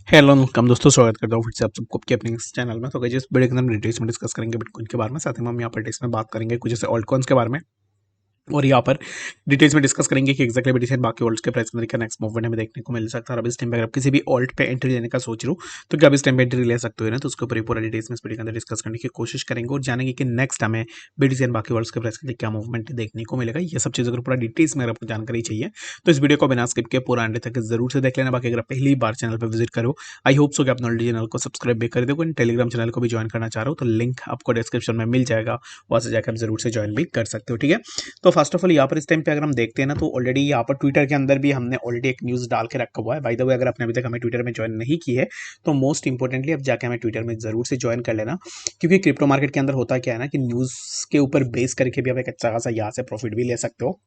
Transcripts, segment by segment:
Hello welcome दोस्तों, स्वागत करता हूँ फिर से आप सबको आपके अपने इस चैनल में। तो गाइस, इस वीडियो के अंदर हम डिटेल्स में डिस्कस करेंगे बिटकॉइन के बारे में। साथ ही में हम यहाँ पर डिटेल्स में बात करेंगे कुछ जैसे ऑल्ट कॉइन्स के बारे में, और यहाँ पर डिटेल्स में डिस्कस करेंगे कि एक्जैक्टली बीटीसी एंड बाकी ऑल्ट्स के प्राइस के अंदर क्या नेक्स्ट मूवमेंट हमें देखने को मिल सकता है। और अब इस टाइम पे अगर आप किसी भी ऑल्ट पे एंट्री लेने का सोच रहे हो तो क्या आप इस टाइम पे एंट्री ले सकते हो ना, तो उसके ऊपर ही पूरा डिटेल्स में इस वीडियो के अंदर डिस्कस करने की कोशिश करेंगे और जानेंगे कि नेक्स्ट हमें बीटीसी एंड बाकी ऑल्ट्स के प्राइस के अंदर क्या मूवमेंट देखने को मिलेगा। ये सब चीज़ अगर पूरा डिटेल्स में अगर आपको जानकारी चाहिए तो इस वीडियो को बिना स्किप के पूरा एंड तक जरूर से देख लेना। बाकी अगर आप पहली बार चैनल पर विजिट करो, आई होप सो कि आप ऑलरेडी चैनल को सब्सक्राइब भी कर दो। टेलीग्राम चैनल को भी ज्वाइन करना चाह रहे हो तो लिंक आपको डिस्क्रिप्शन में मिल जाएगा, वहाँ से जाकर आप जरूर से ज्वाइन भी कर सकते हो। ठीक है, तो फर्स्ट ऑफ ऑल यहाँ पर इस टाइम पे अगर हम देखते हैं ना, तो ऑलरेडी यहाँ पर ट्विटर के अंदर भी हमने ऑलरेडी एक न्यूज़ डाल के रखा हुआ है। बाय द वे, अगर आपने अभी तक हमें ट्विटर में ज्वाइन नहीं की है तो मोस्ट इंपॉर्टेंटली अब जाके हमें ट्विटर में जरूर से ज्वाइन कर लेना, क्योंकि क्रिप्टो मार्केट के अंदर होता क्या है ना कि न्यूज़ के ऊपर बेस करके भी आप एक अच्छा खासा यहाँ से प्रॉफिट भी ले सकते हो।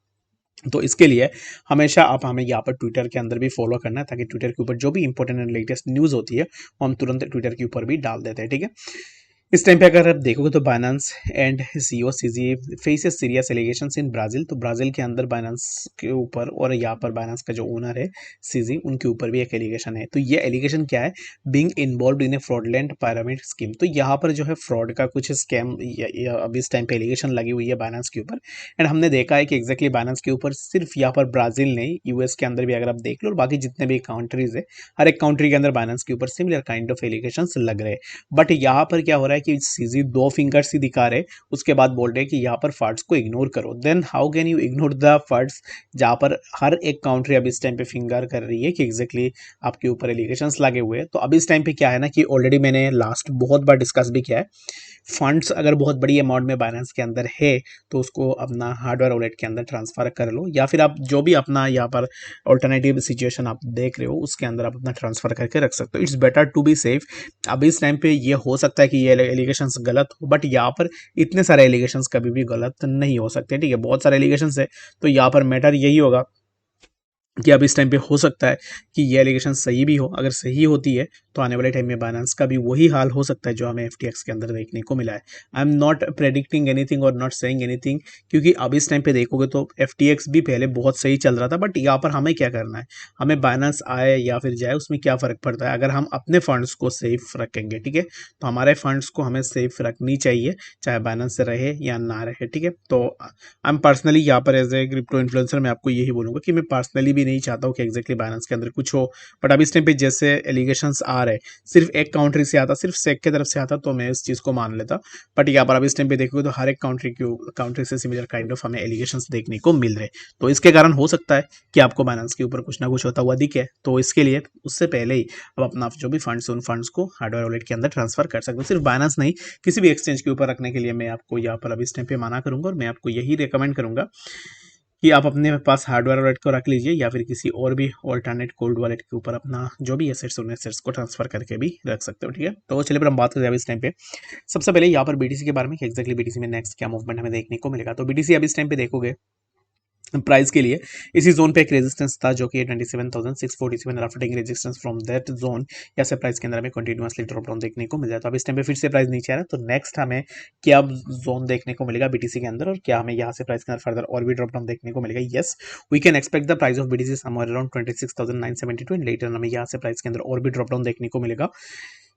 तो इसके लिए हमेशा आप हमें यहाँ पर ट्विटर के अंदर भी फॉलो करना है, ताकि ट्विटर के ऊपर जो भी इंपॉर्टेंट एंड लेटेस्ट न्यूज़ होती है वो हम तुरंत ट्विटर के ऊपर भी डाल देते हैं। ठीक है, इस टाइम पे अगर आप देखोगे तो Binance and CEO CG faces serious allegations in Brazil. तो ब्राजील के अंदर बाइनेंस के ऊपर और यहाँ पर बाइनेंस का जो ओनर है सीजी, उनके ऊपर भी एक एलिगेशन है। तो ये एलिगेशन क्या है? Being involve in A fraudulent pyramid scheme. तो यहाँ पर जो है फ्रॉड का कुछ स्कैम अभी इस टाइम पे एलिगेशन लगी हुई है बाइनेंस के ऊपर। एंड हमने देखा है कि एग्जैक्टली बाइनेंस के ऊपर सिर्फ यहाँ पर ब्राजील नहीं, यूएस के अंदर भी अगर आप देख लो और बाकी जितने भी कंट्रीज है, हर एक कंट्री के अंदर बाइनेंस के ऊपर सिमिलर काइंड ऑफ एलिगेशन लग रहे हैं। बट यहाँ पर क्या हो रहा है कि सीजी दो फिंगर्स ही दिखा रहे, उसके बाद बोल रहे हैं कि यहाँ पर फर्ड्स को इग्नोर करो। Then how can you ignore the fads, जहाँ पर हर एक काउंट्री अब इस टाइम पे फिंगर कर रही है कि एग्जैक्टली आपके ऊपर एलिगेशंस लगे हुए हैं। तो अब इस टाइम पे क्या है ना कि ऑलरेडी मैंने लास्ट बहुत बार डिस्कस भी किया है, फंड्स अगर बहुत बड़ी अमाउंट में बाइनेंस के अंदर है तो उसको अपना हार्डवेयर वॉलेट के अंदर ट्रांसफर कर लो, या फिर आप जो भी अपना यहाँ पर ऑल्टरनेटिव सिचुएशन आप देख रहे हो उसके अंदर आप अपना ट्रांसफर करके रख सकते हो। It's better to be safe. अब इस टाइम पे ये हो सकता है कि ये एलिगेशंस गलत हो, बट यहाँ पर इतने सारे एलिगेशंस कभी भी गलत नहीं हो सकते। ठीक है, बहुत सारे एलिगेशंस है, तो यहाँ पर मैटर यही होगा कि अब इस टाइम पे हो सकता है कि ये एलिगेशन सही भी हो। अगर सही होती है तो आने वाले टाइम में बाइनेंस का भी वही हाल हो सकता है जो हमें एफटीएक्स के अंदर देखने को मिला है। I am not predicting anything और नॉट सेइंग एनीथिंग, क्योंकि अब इस टाइम पे देखोगे तो एफटीएक्स भी पहले बहुत सही चल रहा था। बट यहाँ पर हमें क्या करना है, हमें बाइनेंस आए या फिर जाए उसमें क्या फ़र्क पड़ता है, अगर हम अपने फंड्स को सेफ रखेंगे। ठीक है, तो हमारे फंड्स को हमें सेफ रखनी चाहिए, चाहे बाइनेंस रहे या ना रहे। ठीक है, तो आई एम पर्सनली यहाँ पर एज ए क्रिप्टो इन्फ्लुएंसर मैं आपको यही बोलूँगा कि मैं पर्सनली भी नहीं चाहता हूँ कि एग्जैक्टली बाइनेंस के अंदर कुछ हो। बट अभी इस टाइम पे जैसे एलिगेशंस आ रहे, सिर्फ एक काउंट्री से आता, सिर्फ सेक की तरफ से आता, तो मैं इस चीज़ को मान लेता। बट यहाँ पर अभी इस टाइम पे देखोगे तो हर एक काउंट्री से सिमिलर काइंड ऑफ हमें एलिगेशंस देखने को मिल रहे। तो इसके कारण हो सकता है कि आपको बाइनेंस के ऊपर कुछ ना कुछ होता हुआ दिखे। तो इसके लिए उससे पहले ही अब अपना जो भी फंड्स उन फंड्स को हार्डवेयर वॉलेट के अंदर ट्रांसफर कर सकते हो। सिर्फ बाइनेंस नहीं, किसी भी एक्सचेंज के ऊपर रखने के लिए मैं आपको यहाँ पर अभी इस टाइम पे मना करूंगा, और मैं आपको यही रिकमेंड करूंगा कि आप अपने पास हार्डवेयर वॉलेट को रख लीजिए, या फिर किसी और भी ऑल्टरनेट कोल्ड वॉलेट के ऊपर अपना जो भी एसेट्स उन एसेट्स को ट्रांसफर करके भी रख सकते हो। ठीक है, तो चलिए पर हम बात करते हैं अभी इस टाइम पे सबसे पहले यहाँ पर बीटीसी के बारे में कि एक्जैक्टली बीटीसी में नेक्स्ट क्या मूवमेंट हमें देखने को मिलेगा। तो बीटीसी अभी इस टाइम पे देखोगे प्राइस के लिए इसी जोन पे एक रेजिस्टेंस था जो कि 27,647। After taking resistance from that zone, या से प्राइस के अंदर हमें कंटिन्यूअसली ड्रॉप डाउन देखने को मिल जाए। तो अब इस टाइम पे फिर से प्राइस नीचे आ रहा है, तो नेक्स्ट हमें क्या जोन देखने को मिलेगा बीटीसी के अंदर, और क्या हमें यहाँ से प्राइस के अंदर फर्दर और भी ड्रॉप डाउन देखने को मिलेगा? Yes, we can expect the price of BTC somewhere around 26,972 and later हमें यहाँ से प्राइस के अंदर और भी ड्रॉप डाउन देखने को मिलेगा,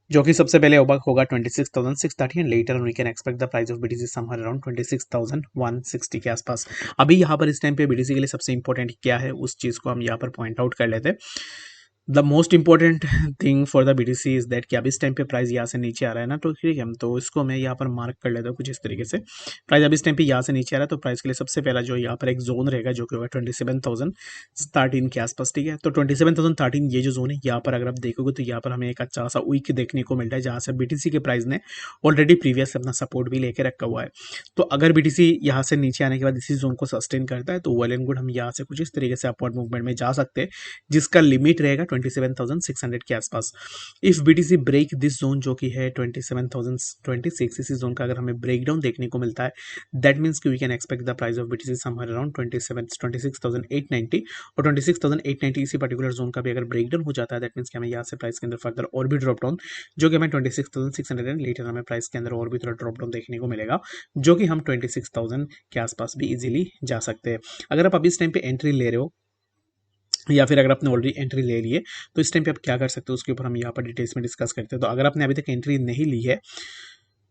जो कि सबसे पहले होगा 26,630 and later we can expect the price of BTC somewhere around 26,160 के आसपास। अभी यहाँ पर इस टाइम पे बीटीसी के लिए सबसे इंपॉर्टेंट क्या है उस चीज़ को हम यहाँ पर पॉइंट आउट कर लेते हैं। The most important thing for the BTC is that कि अब इस टाइम पे प्राइस यहाँ से नीचे आ रहा है ना, तो ठीक है, तो इसको मैं यहाँ पर मार्क कर लेता हूँ कुछ इस तरीके से। प्राइस अब इस टाइम पे यहाँ से नीचे आ रहा है, तो प्राइस के लिए सबसे पहला जो यहाँ पर एक जोन रहेगा जो कि होगा 27,013 के आसपास। ठीक है, तो 27,013 ये जो जोन है, यहाँ पर अगर आप देखोगे तो यहाँ पर हमें एक अच्छा सा वीक देखने को मिल रहा है, जहाँ से बीटीसी के प्राइस ने ऑलरेडी प्रीवियस अपना सपोर्ट भी लेके रखा हुआ है। तो अगर बीटीसी यहाँ से नीचे आने के बाद इसी जोन को सस्टेन करता है तो वेल एंड गुड, हम यहाँ से कुछ इस तरीके से अपवर्ड मूवमेंट में जा सकते हैं, जिसका लिमिट रहेगा 27,600 के आसपास। If BTC break this zone जो कि है 27,026, इसी जोन का अगर हमें ब्रेक डाउन देखने को मिलता है, दैट मीन्स कि we can expect the price of BTC somewhere around 26,890, और 26,890 इसी पर्टिकुलर जोन का भी अगर ब्रेक डाउन हो जाता है, दैट मीन्स कि हमें यहाँ से प्राइस के अंदर फर्दर और भी ड्रॉप डाउन, जो कि हमें 26,600 एंड लेटर हमें प्राइस के अंदर और भी थोड़ा ड्रॉप डाउन देखने को मिलेगा, जो कि हम 26,000 के आसपास भी इजीली जा सकते हैं। अगर आप अभी इस टाइम पे एंट्री ले रहे हो या फिर अगर आपने ऑलरेडी एंट्री ले ली है तो इस टाइम पे आप क्या कर सकते हो उसके ऊपर हम यहाँ पर डिटेल्स में डिस्कस करते हैं। तो अगर आपने अभी तक एंट्री नहीं ली है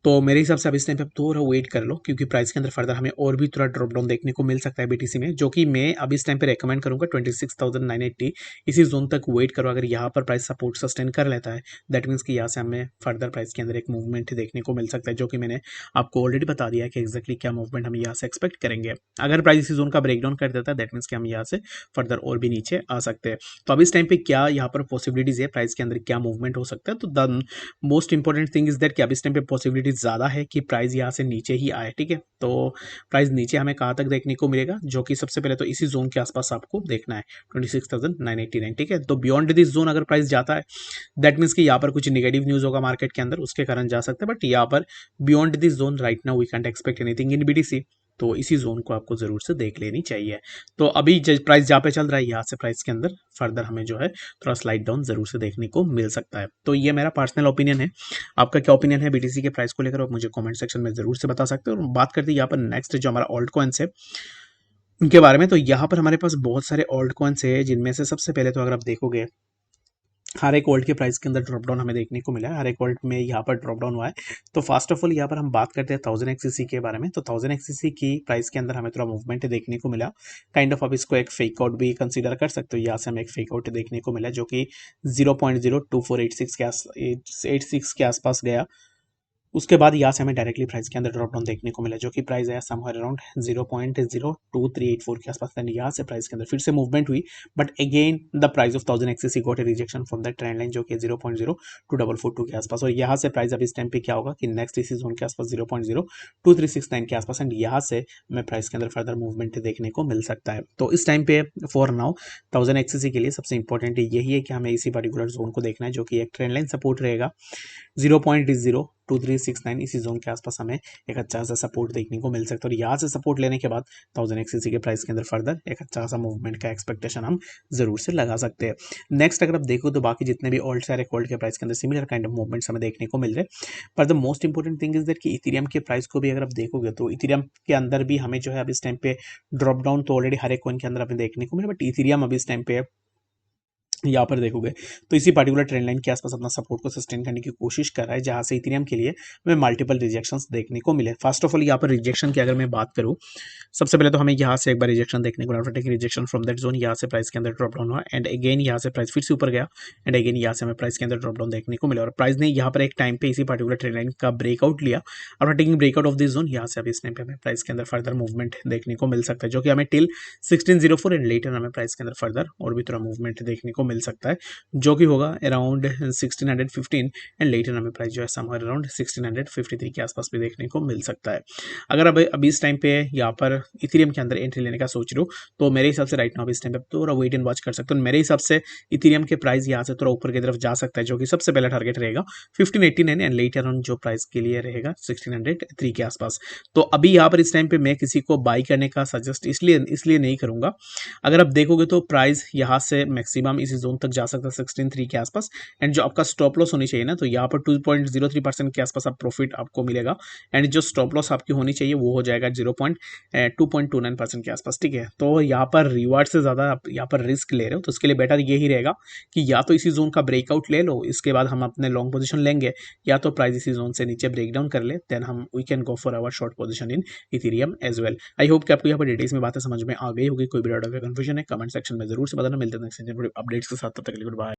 तो मेरे हिसाब से अब इस टाइम पे आप थोड़ा वेट कर लो, क्योंकि प्राइस के अंदर फर्दर हमें और भी थोड़ा ड्रॉप डाउन देखने को मिल सकता है बीटीसी में, जो कि मैं अब इस टाइम पे रेकमेंड करूंगा 26,980 इसी जोन तक वेट करो। अगर यहाँ पर प्राइस सपोर्ट सस्टेन कर लेता है दैट मीन्स कि यहाँ से हमें फर्दर प्राइस के अंदर एक मूवमेंट देखने को मिल सकता है, जो कि मैंने आपको ऑलरेडी बता दिया है कि एक्जैक्टली क्या मूवमेंट हम यहाँ से एक्सपेक्ट करेंगे। अगर प्राइस इसी जोन का ब्रेकडाउन कर देता है दैट मीन्स कि हम यहाँ से फर्दर और भी नीचे आ सकते हैं। तो अब इस टाइम पे क्या यहाँ पर पॉसिबिलिटीज है, प्राइस के अंदर क्या मूवमेंट हो सकता है, तो the most important thing is that कि अब इस टाइम पे पॉसिबिलिटी ज़्यादा है कि प्राइस यहाँ से नीचे ही आए। ठीक है, तो प्राइस नीचे हमें कहाँ तक देखने को मिलेगा, जो कि सबसे पहले तो इसी जोन के आसपास आपको देखना है 26,989। ठीक है, तो बियॉन्ड दिस जोन अगर प्राइस जाता है दैट मीन्स कि यहाँ पर कुछ नेगेटिव न्यूज़ होगा मार्केट के अंदर, उसके कारण जा सकता है। बट यहाँ पर beyond this zone right now we can't expect anything in BTC, तो इसी जोन को आपको जरूर से देख लेनी चाहिए। तो अभी प्राइस जहाँ पे चल रहा है यहाँ से प्राइस के अंदर फर्दर हमें जो है थोड़ा स्लाइड डाउन जरूर से देखने को मिल सकता है। तो ये मेरा पर्सनल ओपिनियन है, आपका क्या ओपिनियन है बीटीसी के प्राइस को लेकर आप मुझे कमेंट सेक्शन में जरूर से बता सकते हो। और बात करते हैं यहाँ पर नेक्स्ट जो हमारा ऑल्ट कॉइन्स है उनके बारे में, तो यहाँ पर हमारे पास बहुत सारे ऑल्ट कॉइन्स है, जिनमें से सबसे पहले तो अगर आप देखोगे हर एक वोल्ट के प्राइस के अंदर ड्रॉप डाउन हमें देखने को मिला है, हर एक वोल्ट में यहाँ पर ड्रॉप डाउन हुआ है। तो फर्स्ट ऑफ ऑल यहाँ पर हम बात करते हैं 1000 XCC के बारे में। तो 1000 XCC की प्राइस के अंदर हमें थोड़ा मूवमेंट देखने को मिला, काइंड ऑफ आप इसको एक फेक आउट भी कंसीडर कर सकते हो। यहाँ से हमें एक फेक आउट देखने को मिला जो कि 0.02486 के आसपास गया। उसके बाद यहाँ से हमें डायरेक्टली प्राइस के अंदर ड्रॉप डाउन देखने को मिला, जो कि प्राइस आया समवेयर अराउंड 0.02384 के आसपास। देन यहाँ से प्राइस के अंदर फिर से मूवमेंट हुई, but again the price of 1000 XCC got a rejection from that trend line जो कि 0.02442 के आसपास। और यहाँ से प्राइस अब इस टाइम पे क्या होगा कि नेक्स्ट इसी जोन के आसपास 0.02369 के आसपास, एंड यहाँ से हमें प्राइस के अंदर फर्दर मूवमेंट देखने को मिल सकता है। तो इस टाइम पे फॉर नाउ 1000 XCC के लिए सबसे इंपॉर्टेंट यही है कि हमें इसी पर्टिकुलर जोन को देखना है, जो कि एक ट्रेंड लाइन सपोर्ट रहेगा 0.02369 इसी जोन के आसपास हमें एक अच्छा सा सपोर्ट देखने को मिल सकता है। और यहाँ से सपोर्ट लेने के बाद 1000 XCC के प्राइस के अंदर फर्दर एक अच्छा सा मूवमेंट का एक्सपेक्टेशन हम जरूर से लगा सकते हैं। नेक्स्ट अगर आप देखो तो बाकी जितने भी ऑल्ट सारे ऑल्ट के प्राइस के अंदर सिमिलर काइंड ऑफ मूवमेंट्स हमें देखने को मिल रहे हैं। पर the most important thing is that कि इथेरियम के प्राइस को भी अगर आप देखोगे तो इथेरियम के अंदर भी हमें जो है अब इस टाइम पे ड्रॉप डाउन तो ऑलरेडी हर एक कॉइन के अंदर हमें देखने को मिला, बट इथेरियम अब इस टाइम पे यहाँ पर देखोगे तो इसी पर्टिकुलर ट्रेंड लाइन के आसपास अपना सपोर्ट को सस्टेन करने की कोशिश कर रहा है, जहां से इथेरियम के लिए हमें मल्टीपल रिजेक्शंस देखने को मिले। फर्स्ट ऑफ ऑल यहाँ पर रिजेक्शन की अगर मैं बात करूँ, सबसे पहले तो हमें यहाँ से एक बार रिजेक्शन देखने को मिला, taking rejection from that zone. यहाँ से प्राइस के अंदर ड्रॉप डाउन हुआ एंड अगेन यहाँ से प्राइस फिर से ऊपर गया एंड अगेन यहाँ से हमें प्राइस के अंदर ड्रॉप डाउन देखने को मिला। और प्राइस ने यहाँ पर एक टाइम पे इसी पर्टिकुलर ट्रेंड लाइन का ब्रेकआउट लिया, और taking breakout of this zone यहाँ से अभी इस टाइम पे हमें प्राइस के अंदर फर्दर मूवमेंट देखने को मिल सकता है, जो कि हमें टिल 1604 एंड लेटर हमें प्राइस के अंदर फर्दर और भी थोड़ा मूवमेंट देखने को मिल सकता है, जो कि होगा अराउंड 1615 एंड लेटर हमें प्राइस जो है समवेयर अराउंड 1653 के आसपास भी देखने को मिल सकता है। अगर अब अभी इस टाइम पे यहाँ पर इथेरियम के अंदर एंट्री लेने का सोच रहे हो तो मेरे हिसाब से राइट नाउ इस टाइम पे थोड़ा वेट एंड वॉच कर सकते हो। मेरे हिसाब से इथेरियम के प्राइस यहाँ से थोड़ा ऊपर की तरफ जा सकता है, जो कि सबसे पहला टारगेट रहेगा 1589 एंड लेटर ऑन जो प्राइस के लिए रहेगा 1603 के आसपास। तो अभी यहाँ पर इस टाइम पे मैं किसी को बाई करने का सजेस्ट इसलिए नहीं करूंगा। अगर आप देखोगे तो प्राइस यहाँ से मैक्सिमम इसी जोन तक जा सकता है 16.3 के आसपास, एंड जो आपका स्टॉप लॉस होनी चाहिए ना, तो यहाँ पर 2.03% के आसपास आप प्रॉफिट आपको मिलेगा, एंड जो स्टॉप लॉस आपकी होनी चाहिए वो हो जाएगा 2.29% के आसपास। ठीक है, तो यहाँ पर रिवार्ड से ज़्यादा आप यहाँ पर रिस्क ले रहे हो, तो उसके लिए बेटर यही रहेगा कि या तो इसी जोन का ब्रेकआउट ले लो, इसके बाद हम अपने लॉन्ग पोजिशन लेंगे, या तो प्राइस इसी जोन से नीचे ब्रेक डाउन कर ले, देन हम we can go for our short position in Ethereum as well. I hope कि आपको यहाँ पर डिटेल्स में बातें समझ में आ गई होगी। कोई भी डाउट या कंफ्यूजन है कमेंट सेक्शन में जरूर से बताना। मिलते हैं नेक्स्ट अपडेट्स के साथ, तब तक के लिए गुड बाय।